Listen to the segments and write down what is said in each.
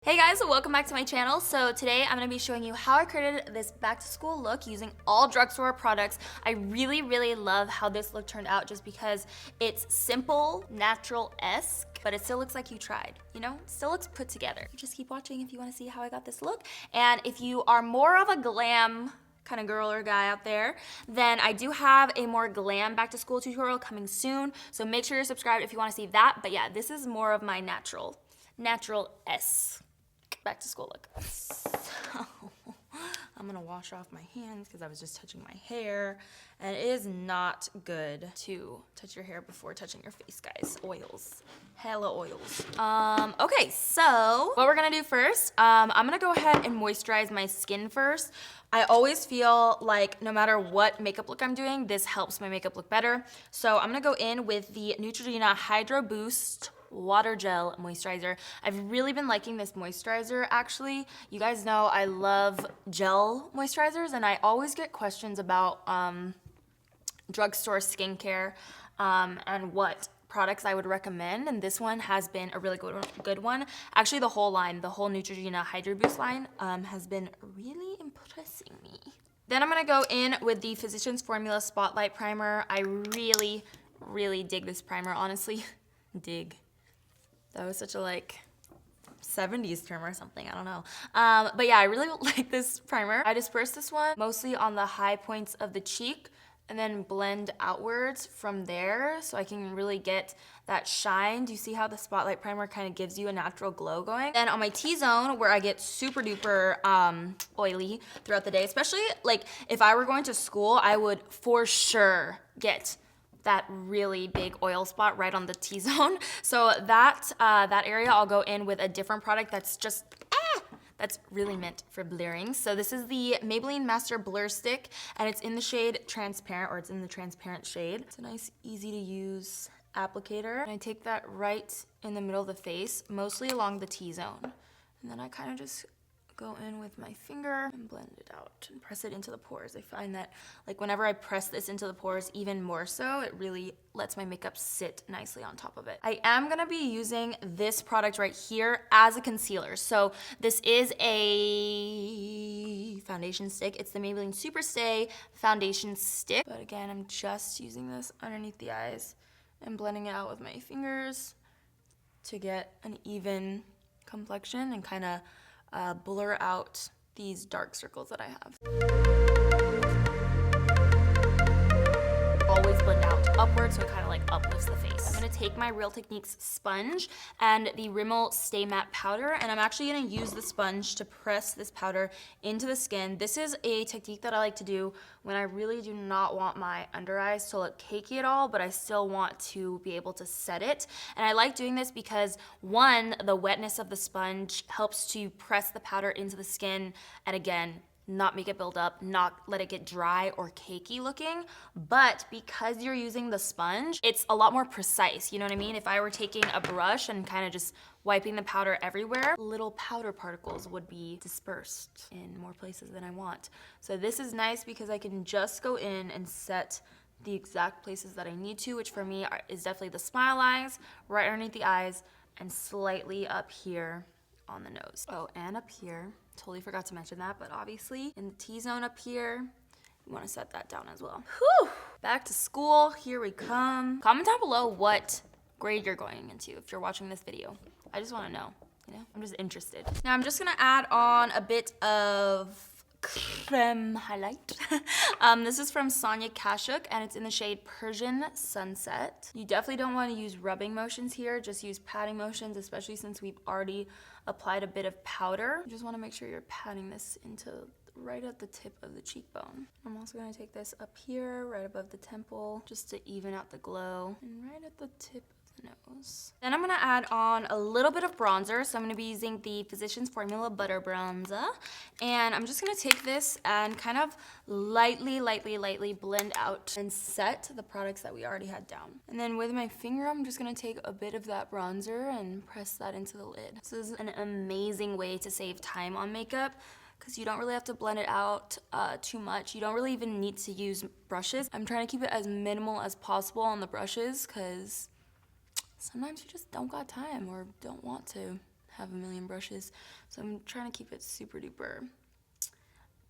Hey guys, welcome back to my channel. So today I'm going to be showing you how I created this back to school look using all drugstore products. I really love how this look turned out just because it's simple, natural-esque, but it still looks like you tried, you know? It still looks put together. Just keep watching if you want to see how I got this look. And if you are more of a glam kind of girl or guy out there, then I do have a more glam back to school tutorial coming soon. So make sure you're subscribed if you want to see that. But yeah, this is more of my natural-esque back to school look. So, I'm gonna wash off my hands because I was just touching my hair, and it is not good to touch your hair before touching your face, guys. Oils, hella oils. Okay, so what we're gonna do first, I'm gonna go ahead and moisturize my skin first. I always feel like no matter what makeup look I'm doing, this helps my makeup look better. So I'm gonna go in with the Neutrogena Hydroboost Water Gel Moisturizer. I've really been liking this moisturizer, actually. You guys know I love gel moisturizers, and I always get questions about drugstore skincare and what products I would recommend, and this one has been a really good one. Actually, the whole line, the whole Neutrogena Hydroboost line has been really impressing me. Then I'm gonna go in with the Physicians Formula Spotlight Primer. I really dig this primer, honestly. Dig. That was such a like 70s term or something, I don't know. But yeah, I really like this primer. I disperse this one mostly on the high points of the cheek and then blend outwards from there so I can really get that shine. Do you see how the Spotlight Primer kind of gives you a natural glow going? Then on my T-zone, where I get super duper oily throughout the day, especially like if I were going to school, I would for sure get that really big oil spot right on the T-zone. So that area I'll go in with a different product that's just, that's really meant for blurring. So this is the Maybelline Master Blur Stick, and it's in the shade Transparent, or it's in the transparent shade. It's a nice, easy to use applicator. And I take that right in the middle of the face, mostly along the T-zone. And then I kind of just go in with my finger and blend it out and press it into the pores. I find that like whenever I press this into the pores even more so, it really lets my makeup sit nicely on top of it. I am gonna be using this product right here as a concealer. So this is a foundation stick. It's the Maybelline Superstay foundation stick. But again, I'm just using this underneath the eyes and blending it out with my fingers to get an even complexion and kind of blur out these dark circles that I have. Always blend out upwards so it kind of like uplifts the face. I'm gonna take my Real Techniques sponge and the Rimmel Stay Matte powder, and I'm actually gonna use the sponge to press this powder into the skin. This is a technique that I like to do when I really do not want my under eyes to look cakey at all, but I still want to be able to set it. And I like doing this because, one, the wetness of the sponge helps to press the powder into the skin, and again, not make it build up, not let it get dry or cakey looking. But because you're using the sponge, it's a lot more precise, you know what I mean? If I were taking a brush and kind of just wiping the powder everywhere, little powder particles would be dispersed in more places than I want. So this is nice because I can just go in and set the exact places that I need to, which for me is definitely the smile lines, right underneath the eyes, and slightly up here on the nose. Oh, and up here. Totally forgot to mention that, but obviously in the T-zone up here, you want to set that down as well. Whew! Back to school, here we come. Comment down below what grade you're going into if you're watching this video. I just want to know, you know? I'm just interested. Now I'm just gonna add on a bit of creme highlight. This is from Sonia Kashuk, and it's in the shade Persian Sunset. You definitely don't want to use rubbing motions here, just use patting motions, especially since we've already applied a bit of powder. You just want to make sure you're patting this into right at the tip of the cheekbone. I'm also going to take this up here, right above the temple, just to even out the glow, and right at the tip of the nose. Then I'm going to add on a little bit of bronzer, so I'm going to be using the Physicians Formula Butter Bronzer, and I'm just going to take this and kind of lightly blend out and set the products that we already had down. And then with my finger, I'm just going to take a bit of that bronzer and press that into the lid. This is an amazing way to save time on makeup, because you don't really have to blend it out too much. You don't really even need to use brushes. I'm trying to keep it as minimal as possible on the brushes because sometimes you just don't got time or don't want to have a million brushes. So I'm trying to keep it super duper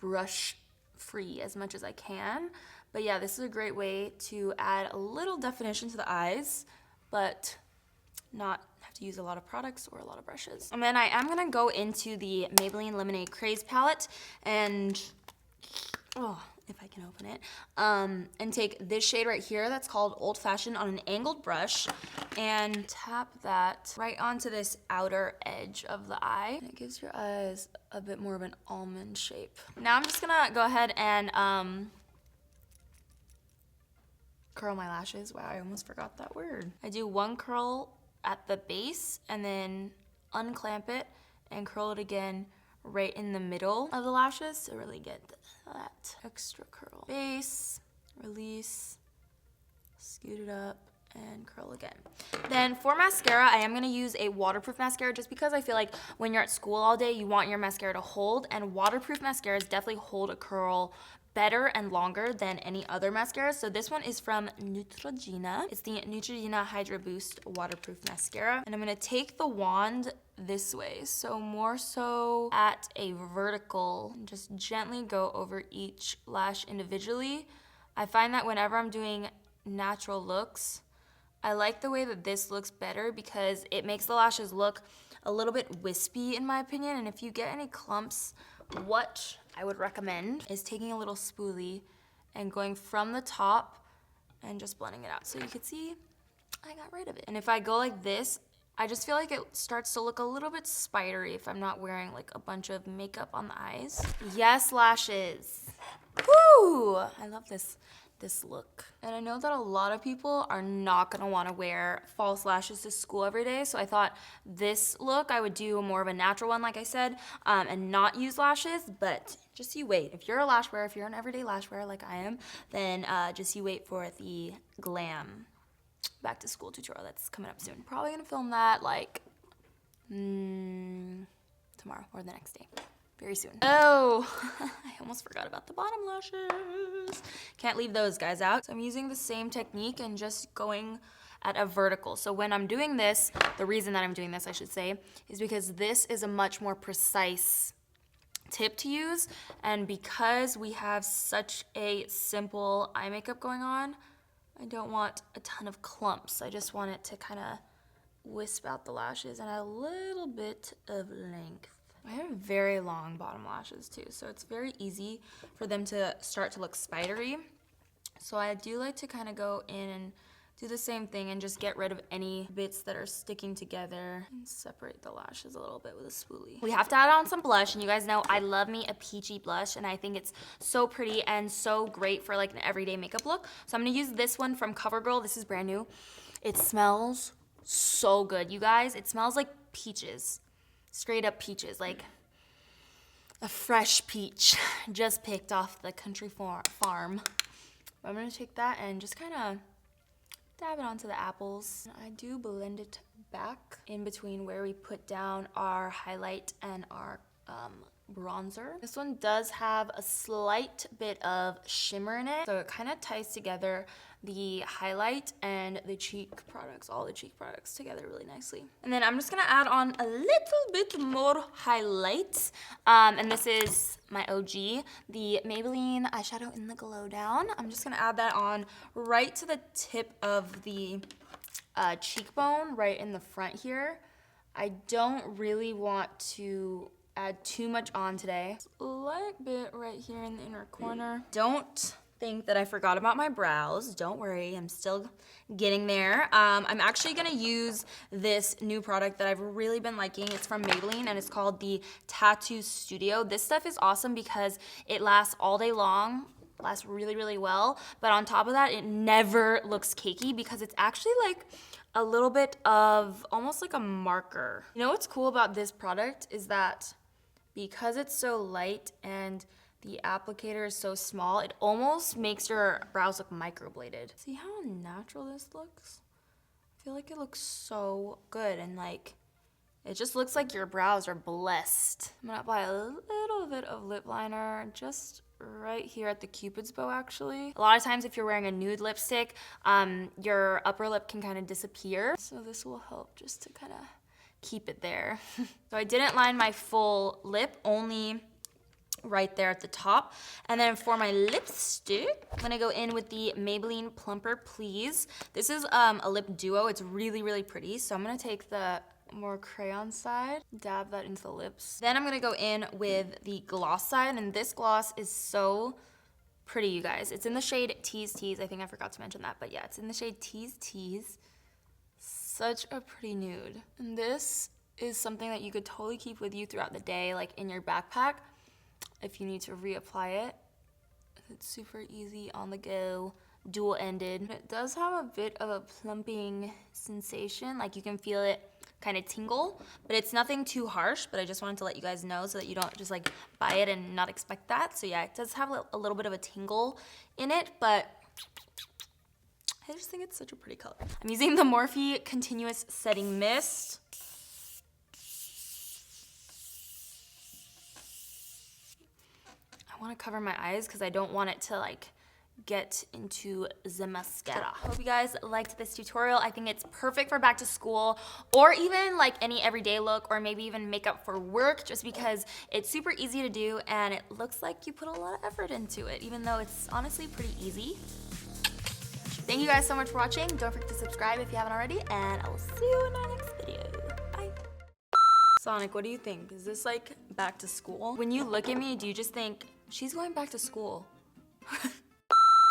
brush free as much as I can. But yeah, this is a great way to add a little definition to the eyes, but not have to use a lot of products or a lot of brushes. And then I am gonna go into the Maybelline Lemonade Craze palette and, oh, if I can open it, and take this shade right here that's called Old Fashioned on an angled brush and tap that right onto this outer edge of the eye. And it gives your eyes a bit more of an almond shape. Now I'm just gonna go ahead and curl my lashes. Wow, I almost forgot that word. I do one curl at the base and then unclamp it and curl it again right in the middle of the lashes to really get that extra curl. Base, release, scoot it up, and curl again. Then for mascara, I am gonna use a waterproof mascara just because I feel like when you're at school all day, you want your mascara to hold, and waterproof mascaras definitely hold a curl better and longer than any other mascara. So this one is from Neutrogena. It's the Neutrogena Hydroboost Waterproof Mascara. And I'm gonna take the wand this way, so more so at a vertical, and just gently go over each lash individually. I find that whenever I'm doing natural looks, I like the way that this looks better because it makes the lashes look a little bit wispy in my opinion. And if you get any clumps, what I would recommend is taking a little spoolie and going from the top and just blending it out. So you can see I got rid of it. And if I go like this, I just feel like it starts to look a little bit spidery if I'm not wearing like a bunch of makeup on the eyes. Yes, lashes. Woo! I love this look. And I know that a lot of people are not gonna wanna wear false lashes to school every day, so I thought this look, I would do more of a natural one, like I said, and not use lashes, but just you wait. If you're a lash wearer, if you're an everyday lash wearer like I am, then just you wait for the glam back to school tutorial that's coming up soon. Probably gonna film that like tomorrow or the next day. Very soon. Oh, I almost forgot about the bottom lashes. Can't leave those guys out. So I'm using the same technique and just going at a vertical. So when I'm doing this, the reason that I'm doing this, I should say, is because this is a much more precise tip to use. And because we have such a simple eye makeup going on, I don't want a ton of clumps. I just want it to kind of wisp out the lashes and add a little bit of length. I have very long bottom lashes too, so it's very easy for them to start to look spidery. So I do like to kind of go in and do the same thing and just get rid of any bits that are sticking together and separate the lashes a little bit with a spoolie. We have to add on some blush, and you guys know I love me a peachy blush, and I think it's so pretty and so great for like an everyday makeup look. So I'm gonna use this one from CoverGirl. This is brand new. It smells so good, you guys. It smells like peaches. Straight up peaches, like a fresh peach just picked off the country farm. I'm gonna take that and just kind of dab it onto the apples. I do blend it back in between where we put down our highlight and our bronzer. This one does have a slight bit of shimmer in it, so it kind of ties together the highlight and the cheek products, all the cheek products together really nicely. And then I'm just gonna add on a little bit more highlight, and this is my OG, the Maybelline Eyeshadow in the Glow Down. I'm just gonna add that on right to the tip of the cheekbone, right in the front here. I don't really want to add too much on today. Slight bit right here in the inner corner. Don't think that I forgot about my brows. Don't worry, I'm still getting there. I'm actually gonna use this new product that I've really been liking. It's from Maybelline and it's called the Tattoo Studio. This stuff is awesome because it lasts all day long, lasts really, really well. But on top of that, it never looks cakey because it's actually like a little bit of almost like a marker. You know what's cool about this product is that because it's so light and the applicator is so small, it almost makes your brows look microbladed. See how natural this looks? I feel like it looks so good and like, it just looks like your brows are blessed. I'm gonna apply a little bit of lip liner just right here at the Cupid's bow actually. A lot of times if you're wearing a nude lipstick, your upper lip can kind of disappear. So this will help just to kind of keep it there. So I didn't line my full lip, only right there at the top. And then for my lipstick, I'm gonna go in with the Maybelline Plumper Please. This is a lip duo. It's really, really pretty. So I'm gonna take the more crayon side, dab that into the lips. Then I'm gonna go in with the gloss side, and this gloss is so pretty, you guys. It's in the shade Tease. I think I forgot to mention that, but yeah, it's in the shade Tease. Such a pretty nude. And this is something that you could totally keep with you throughout the day, like in your backpack, if you need to reapply it. It's super easy on the go, dual-ended. It does have a bit of a plumping sensation, like you can feel it kind of tingle, but it's nothing too harsh. But I just wanted to let you guys know so that you don't just like buy it and not expect that. So yeah, it does have a little bit of a tingle in it, but I just think it's such a pretty color. I'm using the Morphe Continuous Setting Mist. I want to cover my eyes because I don't want it to like get into the mascara. Hope you guys liked this tutorial. I think it's perfect for back to school, or even like any everyday look, or maybe even makeup for work, just because it's super easy to do and it looks like you put a lot of effort into it, even though it's honestly pretty easy. Thank you guys so much for watching. Don't forget to subscribe if you haven't already, and I will see you in our next video. Bye. Sonic, what do you think? Is this like back to school? When you look at me, do you just think, she's going back to school?